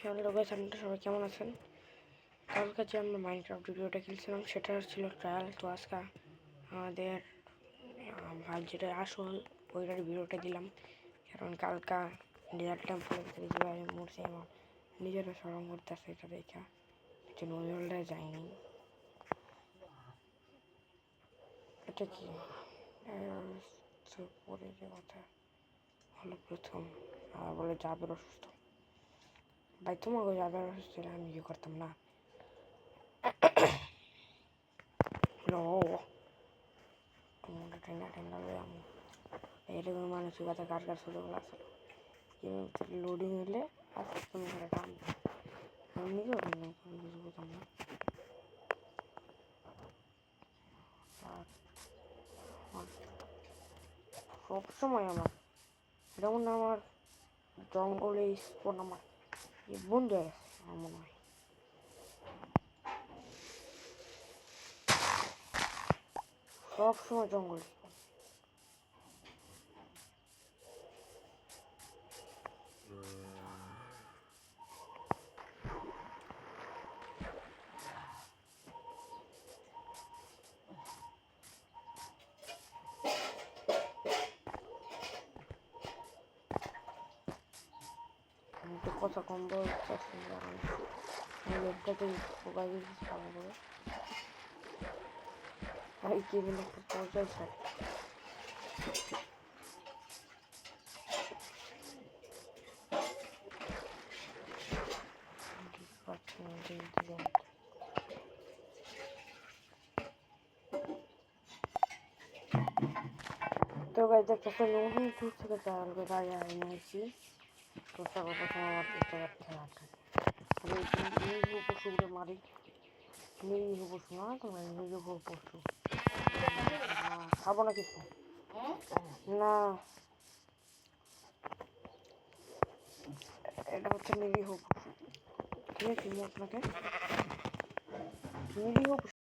Hello guys, আপনারা সবাই কেমন আছেন? কালকে যে আমরা মাইনক্রাফট ভিডিওটা খেলছিলাম সেটা ছিল ট্রায়াল। তো আজকে আমাদের ভাই যেটা আসল ওইটার ভিডিওটা দিলাম, কারণ কালকা ডিয়ার টেম্পলের ভিতরে যেভাবে মরছে আমার নিজেরও সরম করতেছে এটা দেখা, যে নজরটা যায়নি। এটা কি পরে যে কথা হলো প্রথম বলে যাবের অসুস্থ। ভাই তোমাকে যাবের অসুস্থ হলে আমি ইয়ে করতাম না। No, tomulle টেন্ডার আমি এরকম মানসিকতা কার কার ছোটোবেলা আসলো কিন্তু লোডিং হলে আজকে তুমি ঘরে টান নিজেও কিছু বুঝতাম না। সবসময় আমার যেমন আমার জঙ্গলে স্পন আমার বন্ধ হয়ে গেছে আমার মনে হয়। সবসময় জঙ্গলে আমি তো কথা কম বলতে কারণ আমি লেপটাকে সবাই ভালো করে ভাই কেবিন একটা পর্যায়ে ছাড়ে পাচ্ছি না তো গাইজ দেখতেছেন অনেক দূর থেকে ট্রায়াল করে গাড়ি নিয়েছি। তো সর্বপ্রথম আমার বুঝতে পারতে নিরীহ পশুগুলো মারি। নিরীহ পশু না, তোমরা নিরীহ পশু খাবো না কিছু না, এটা হচ্ছে নিরীহ পশু। ঠিক আছে, আপনাকে নিরীহ পশু